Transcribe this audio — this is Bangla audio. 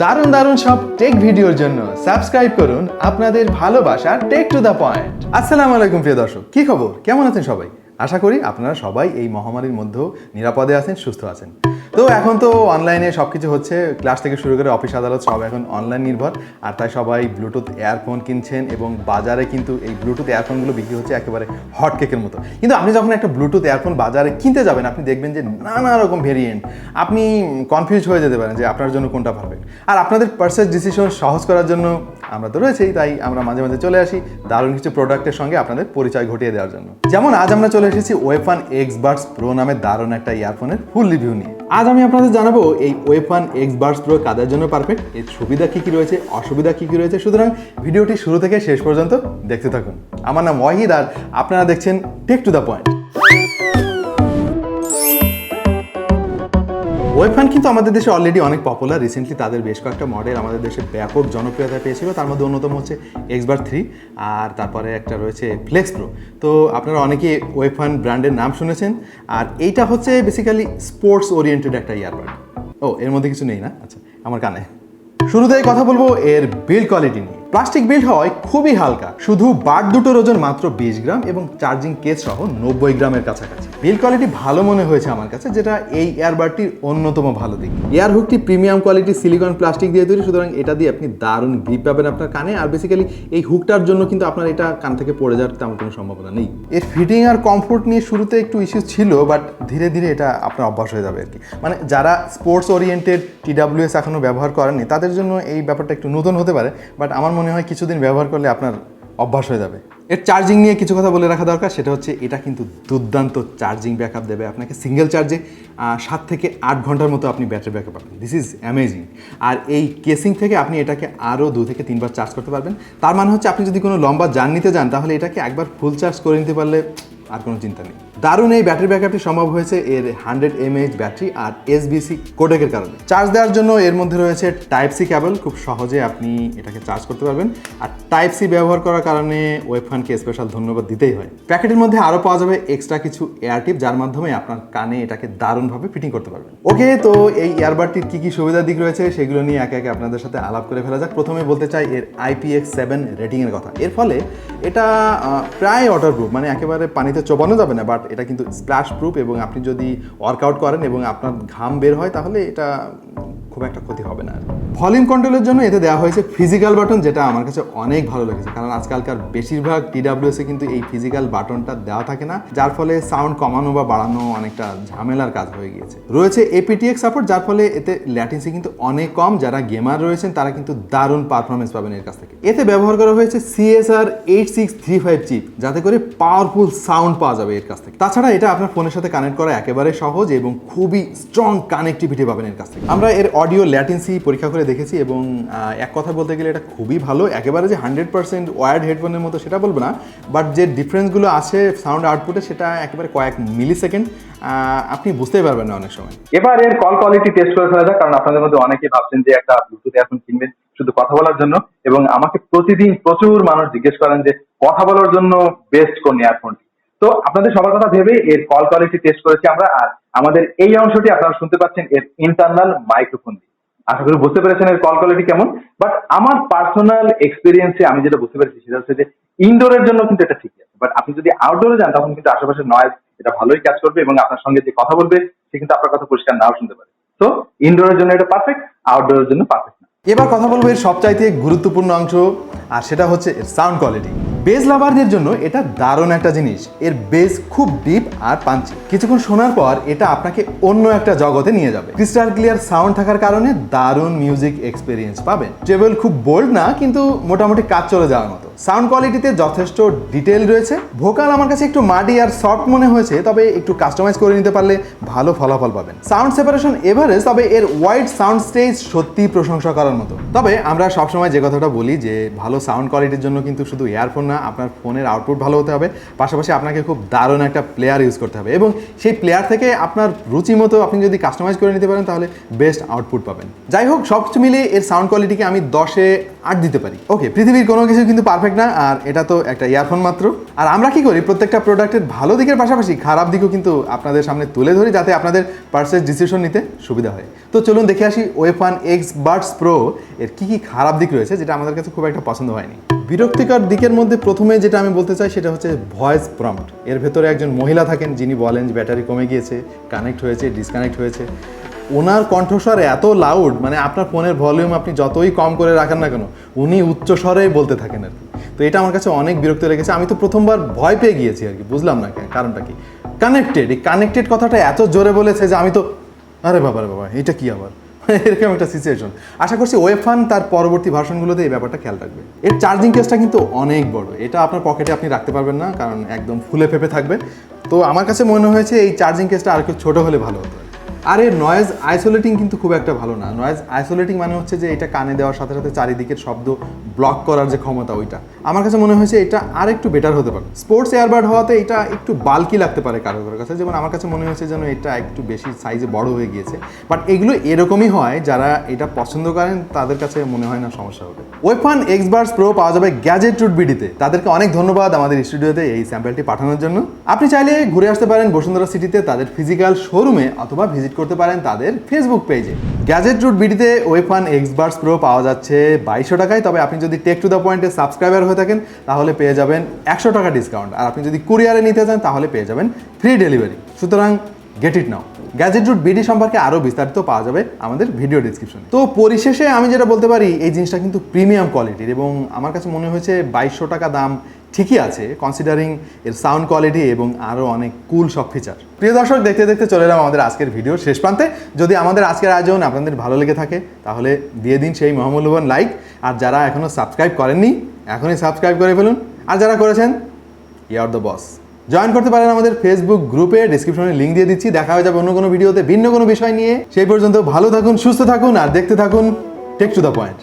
দারুণ দারুণ সব টেক ভিডিওর জন্য সাবস্ক্রাইব করুন আপনাদের ভালোবাসার টেক টু দ্য পয়েন্ট। আসসালামু আলাইকুম প্রিয় দর্শক, কি খবর, কেমন আছেন সবাই? আশা করি আপনারা সবাই এই মহামারীর মধ্যেও নিরাপদে আছেন, সুস্থ আছেন। তো এখন তো অনলাইনে সব কিছু হচ্ছে, ক্লাস থেকে শুরু করে অফিস আদালত সব এখন অনলাইন নির্ভর। আর তাই সবাই ব্লুটুথ এয়ারফোন কিনছেন এবং বাজারে কিন্তু এই ব্লুটুথ এয়ারফোনগুলো বিক্রি হচ্ছে একেবারে হট কেকের মতো। কিন্তু আপনি যখন একটা ব্লুটুথ এয়ারফোন বাজারে কিনতে যাবেন, আপনি দেখবেন যে নানা রকম ভেরিয়েন্ট, আপনি কনফিউজ হয়ে যেতে পারেন যে আপনার জন্য কোনটা পারফেক্ট। আর আপনাদের পারচেজ ডিসিশন সহজ করার জন্য আমরা তো রয়েছেই, তাই আমরা মাঝে মাঝে চলে আসি দারুণ কিছু প্রোডাক্টের সঙ্গে আপনাদের পরিচয় ঘটিয়ে দেওয়ার জন্য। যেমন আজ আমরা চলে এসেছি ওয়েফান Xbuds Pro নামে দারুণ একটা ইয়ারফোনের ফুল রিভিউ নিয়ে। আজ আমি আপনাদের জানাবো এই ওয়েফান Xbuds Pro কাদের জন্য পারফেক্ট, এর সুবিধা কী কী রয়েছে, অসুবিধা কী কী রয়েছে। সুতরাং ভিডিওটি শুরু থেকে শেষ পর্যন্ত দেখতে থাকুন। আমার নাম ওয়াহিদ আর আপনারা দেখছেন টেক টু দ্য পয়েন্ট। ওয়েফান কিন্তু আমাদের দেশে অলরেডি অনেক পপুলার। রিসেন্টলি তাদের বেশ কয়েকটা মডেল আমাদের দেশে ব্যাপক জনপ্রিয়তা পেয়েছিল। তার মধ্যে অন্যতম হচ্ছে Xbuds 3, আর তারপরে একটা রয়েছে ফ্লেক্স প্রো। তো আপনারা অনেকেই ওয়েফান ব্র্যান্ডের নাম শুনেছেন। আর এইটা হচ্ছে বেসিক্যালি স্পোর্টস ওরিয়েন্টেড একটা ইয়ারবাড। ও, এর মধ্যে কিছু নেই না? আচ্ছা, আমার কানে। শুরুতেই কথা বলবো এর বিল্ড কোয়ালিটি নিয়ে। প্লাস্টিক বিল্ড হয়, খুবই হালকা, শুধু বাড দুটোর ওজন মাত্র 20 গ্রাম এবং চার্জিং কেস সহ 90 গ্রামের কাছাকাছি। বিল্ড কোয়ালিটি ভালো মনে হয়েছে আমার কাছে, যেটা এই এয়ারবাডটির অন্যতম ভালো দিক। এয়ার হুকটি প্রিমিয়াম কোয়ালিটি সিলিকন প্লাস্টিক দিয়ে তৈরি, সুতরাং এটা দিয়ে আপনি দারুণ গ্রিপ পাবেন আপনার কানে। আর বেসিক্যালি এই হুকটার জন্য কিন্তু আপনার এটা কান থেকে পড়ে যাওয়ার তেমন কোনো সম্ভাবনা নেই। এর ফিটিং আর কমফোর্ট নিয়ে শুরুতে একটু ইস্যু ছিল, বাট ধীরে ধীরে এটা আপনার অভ্যাস হয়ে যাবে আর কি। মানে যারা স্পোর্টস ওরিয়েন্টেড TWS এখনও ব্যবহার করেননি তাদের জন্য এই ব্যাপারটা একটু নতুন হতে পারে, বাট আমার মনে হয় কিছুদিন ব্যবহার করলে আপনার অভ্যাস হয়ে যাবে। এর চার্জিং নিয়ে কিছু কথা বলে রাখা দরকার, সেটা হচ্ছে এটা কিন্তু দুর্দান্ত চার্জিং ব্যাকআপ দেবে আপনাকে। সিঙ্গেল চার্জে 7 থেকে 8 ঘন্টার মতো আপনি ব্যাটারি ব্যাকআপ পাবেন। This is amazing. আর এই কেসিং থেকে আপনি এটাকে আরও 2 থেকে 3 বার চার্জ করতে পারবেন। তার মানে হচ্ছে আপনি যদি কোনো লম্বা জার্নিতে যান তাহলে এটাকে একবার ফুল চার্জ করে নিতে পারলে আর কোনো চিন্তা নেই। দারুণ এই ব্যাটারি ব্যাকআপটি সম্ভব হয়েছে এর 100 mAh ব্যাটারি আর SBC কোডেকের কারণে। চার্জ দেওয়ার জন্য এর মধ্যে রয়েছে টাইপ সি কেবল, খুব সহজে আপনি এটাকে চার্জ করতে পারবেন। আর টাইপ সি ব্যবহার করার কারণে ওয়েফানকে স্পেশাল ধন্যবাদ দিতেই হয়। প্যাকেটের মধ্যে আরও পাওয়া যাবে এক্সট্রা কিছু এয়ার টিপ, যার মাধ্যমে আপনার কানে এটাকে দারুণভাবে ফিটিং করতে পারবেন। ওকে, তো এই ইয়ারবাডটির কী কী সুবিধার দিক রয়েছে সেগুলো নিয়ে একে একে আপনাদের সাথে আলাপ করে ফেলা যাক। প্রথমে বলতে চাই এর IPX7 রেটিংয়ের কথা। এর ফলে এটা প্রায় ওয়াটারপ্রুফ, মানে একেবারে পানিতে চোবানো যাবে না, বাট এটা কিন্তু স্প্ল্যাশ প্রুফ এবং আপনি যদি ওয়ার্কআউট করেন এবং আপনার ঘাম বের হয় তাহলে এটা খুব একটা ক্ষতি হবে না। ভলিউম কন্ট্রোলের জন্য এতে দেওয়া হয়েছে ফিজিক্যাল বাটন, যেটা আমার কাছে অনেক ভালো লেগেছে, কারণ আজকালকার বেশিরভাগ TWS-এ কিন্তু এই ফিজিক্যাল বাটনটা দেওয়া থাকে না, যার ফলে সাউন্ড কমানো বা বাড়ানো অনেকটা ঝামেলার কাজ হয়ে গিয়েছে। রয়েছে aptX সাপোর্ট, যার ফলে এতে ল্যাটেন্সি কিন্তু অনেক কম। যারা গেমার রয়েছেন তারা কিন্তু দারুণ পারফরমেন্স পাবেন এর কাছ থেকে। এতে ব্যবহার করা হয়েছে CSR 8635 চিপ, যাতে করে পাওয়ারফুল সাউন্ড পাওয়া যাবে এর কাছ থেকে। তাছাড়া এটা আপনার ফোনের সাথে কানেক্ট করা একেবারে সহজ এবং খুবই স্ট্রং কানেক্টিভিটি পাবেন এর কাছ থেকে। আমরা এর অডিও ল্যাটেন্সি পরীক্ষা করে দেখেছি এবং এক কথা বলতে গেলে এটা খুবই ভালো। একেবারে যে 100% ওয়ার্ড হেডফোনের মতো সেটা বলবো না, বাট যে ডিফারেন্সগুলো আছে সাউন্ড আউটপুটে সেটা একেবারে কয়েক মিলি সেকেন্ড আপনি বুঝতেই পারবেন না অনেক সময়। এবার এর কল কোয়ালিটি টেস্ট করে ফেলা যাক, কারণ আপনাদের মধ্যে অনেকেই ভাবছেন যে একটা ব্লুটুথ এখন কিনবেন শুধু কথা বলার জন্য, এবং আমাকে প্রতিদিন প্রচুর মানুষ জিজ্ঞেস করেন যে কথা বলার জন্য বেস্ট কোন ইয়ারফোনটি। তো আপনাদের সবার কথা ভেবে এর কল কোয়ালিটি টেস্ট করেছি আমরা, আর আমাদের এই অংশটি আপনারা শুনতে পাচ্ছেন এর ইন্টারনাল মাইক্রোফোন দিয়ে। আশা করি বুঝতে পেরেছেন এর কল কোয়ালিটি কেমন। বাট আমার পার্সোনাল এক্সপিরিয়েন্সে আমি যেটা বুঝতে পেরেছি সেটা হচ্ছে যে ইনডোরের জন্য কিন্তু এটা ঠিকই আছে, বাট আপনি যদি আউটডোরে যান তখন কিন্তু আশেপাশের নয়েজ এটা ভালোই কাজ করবে এবং আপনার সঙ্গে যে কথা বলবে সে কিন্তু আপনার কথা পরিষ্কার নাও শুনতে পারে। তো ইনডোরের জন্য এটা পারফেক্ট, আউটডোরের জন্য পারফেক্ট না। এবার কথা বলবো এর সবচাইতে গুরুত্বপূর্ণ অংশ, আর সেটা হচ্ছে এর সাউন্ড কোয়ালিটি। বেস লাভারদের জন্য এটা দারুণ একটা জিনিস। এর বেস খুব ডিপ আর পাঞ্চি। কিছুক্ষণ শোনার পর এটা আপনাকে অন্য একটা জগতে নিয়ে যাবে। ক্রিস্টাল ক্লিয়ার সাউন্ড থাকার কারণে দারুণ মিউজিক এক্সপিরিয়েন্স পাবেন। ট্রেবল খুব বোল্ড না, কিন্তু মোটামুটি কাজ চলে যাওয়ার মতো। সাউন্ড কোয়ালিটিতে যথেষ্ট ডিটেল রয়েছে। ভোকাল আমার কাছে একটু মাডি আর সফট মনে হয়েছে, তবে একটু কাস্টমাইজ করে নিতে পারলে ভালো ফলাফল পাবেন। সাউন্ড সেপারেশন এভারেজ, তবে এর ওয়াইড সাউন্ড স্টেজ সত্যি প্রশংসা করার মতো। তবে আমরা সবসময় যে কথাটা বলি যে ভালো সাউন্ড কোয়ালিটির জন্য কিন্তু শুধু ইয়ারফোন না, আপনার ফোনের আউটপুট ভালো হতে হবে, পাশাপাশি আপনাকে খুব দারুণ একটা প্লেয়ার ইউজ করতে হবে এবং সেই প্লেয়ার থেকে আপনার রুচি মতো আপনি যদি কাস্টমাইজ করে নিতে পারেন তাহলে বেস্ট আউটপুট পাবেন। যাই হোক, সব কিছু মিলিয়ে এর সাউন্ড কোয়ালিটিকে আমি 10-এ 8 দিতে পারি। ওকে, পৃথিবীর কোনো কিছু কিন্তু পারফেক্ট পারফেক্ট না, আর এটা তো একটা ইয়ারফোন মাত্র। আর আমরা কি করি, প্রত্যেকটা প্রোডাক্টের ভালো দিকের পাশাপাশি খারাপ দিকও কিন্তু আপনাদের সামনে তুলে ধরি, যাতে আপনাদের পারচেজ ডিসিশন নিতে সুবিধা হয়। তো চলুন দেখে আসি ওয়েফান Xbuds Pro এর কি খারাপ দিক রয়েছে, যেটা আমাদের কাছে খুব একটা পছন্দ হয়নি। বিরক্তিকর দিকের মধ্যে প্রথমে যেটা আমি বলতে চাই সেটা হচ্ছে ভয়েস প্রম্পট। এর ভেতরে একজন মহিলা থাকেন যিনি বলেন যে ব্যাটারি কমে গিয়েছে, কানেক্ট হয়েছে, ডিসকানেক্ট হয়েছে। ওনার কণ্ঠস্বর এত লাউড, মানে আপনার ফোনের ভলিউম আপনি যতই কম করে রাখেন না কেন, উনি উচ্চস্বরেই বলতে থাকেন আর কি। তো এটা আমার কাছে অনেক বিরক্ত লেগেছে। আমি তো প্রথমবার ভয় পেয়ে গিয়েছি আর কি, বুঝলাম না কারণটা কি। কানেক্টেড, এই কানেক্টেড কথাটা এত জোরে বলেছে যে আমি তো আরে বাবা এটা কি আবার এরকম একটা সিচুয়েশন। আশা করছি ওয়েফান তার পরবর্তী ভার্সনগুলোতে এই ব্যাপারটা খেয়াল রাখবে। এর চার্জিং কেসটা কিন্তু অনেক বড়, এটা আপনার পকেটে আপনি রাখতে পারবেন না, কারণ একদম ফুলে ফেপে থাকবে। তো আমার কাছে মনে হয়েছে এই চার্জিং কেসটা আর একটু ছোটো হলে ভালো হতো। আর এর নয়েজ আইসোলেটিং কিন্তু খুব একটা ভালো না। নয়েজ আইসোলেটিং মানে হচ্ছে যে এটা কানে দেওয়ার সাথে সাথে চারিদিকের শব্দ ব্লক করার যে ক্ষমতা, ওইটা আমার কাছে মনে হয়েছে এটা আর একটু বেটার হতে পারে। স্পোর্টস এয়ারবাড হওয়াতে এটা একটু বাল্কি লাগতে পারে কারো কারোর কাছে, যেমন আমার কাছে মনে হয়েছে যেন এটা একটু বেশি সাইজে বড় হয়ে গিয়েছে। বাট এগুলো এরকমই হয়, যারা এটা পছন্দ করেন তাদের কাছে মনে হয় না সমস্যা হবে। ওয়েফান Xbuds Pro পাওয়া যাবে গ্যাজেট বিডিতে। তাদেরকে অনেক ধন্যবাদ আমাদের স্টুডিওতে এই স্যাম্পলটি পাঠানোর জন্য। আপনি চাইলে ঘুরে আসতে পারেন বসুন্ধরা সিটিতে তাদের ফিজিক্যাল শোরুমে, অথবা ভিজিট করতে পারেন তাদের ফেসবুক পেজে। গ্যাজেট বিডিতে ওয়েফান Xbuds Pro পাওয়া যাচ্ছে 2200 টাকায়। তবে আপনি যদি টেক টু দ্য পয়েন্টে সাবস্ক্রাইবার হয়ে থাকেন তাহলে পেয়ে যাবেন 100 টাকা ডিসকাউন্ট। আর আপনি যদি কুরিয়ারে নিতে চান তাহলে পেয়ে যাবেন ফ্রি ডেলিভারি। সুতরাং get it now. Gadget BD সম্পর্কে আরও বিস্তারিত পাওয়া যাবে আমাদের ভিডিও ডিসক্রিপশনে। তো পরিশেষে আমি যেটা বলতে পারি, এই জিনিসটা কিন্তু প্রিমিয়াম কোয়ালিটির, এবং আমার কাছে মনে হয়েছে 2200 টাকা দাম ঠিকই আছে কনসিডারিং এর সাউন্ড কোয়ালিটি এবং আরও অনেক কুল সব ফিচার। প্রিয় দর্শক, দেখতে দেখতে চলে এলাম আমাদের আজকের ভিডিওর শেষ প্রান্তে। যদি আমাদের আজকের আয়োজন আপনাদের ভালো লেগে থাকে তাহলে দিয়ে দিন সেই মহামূল্যবান লাইক। আর যারা এখনও সাবস্ক্রাইব করেননি এখনই সাবস্ক্রাইব করে ফেলুন। আর যারা করেছেন, you are the boss. Join করতে পারেন আমাদের ফেসবুক গ্রুপে, ডিসক্রিপশনে লিঙ্ক দিয়ে দিচ্ছি। দেখা হয়ে যাবে অন্য কোনো ভিডিওতে ভিন্ন কোনো বিষয় নিয়ে। সেই পর্যন্ত ভালো থাকুন, সুস্থ থাকুন, আর দেখতে থাকুন টেক টু দ্য পয়েন্ট।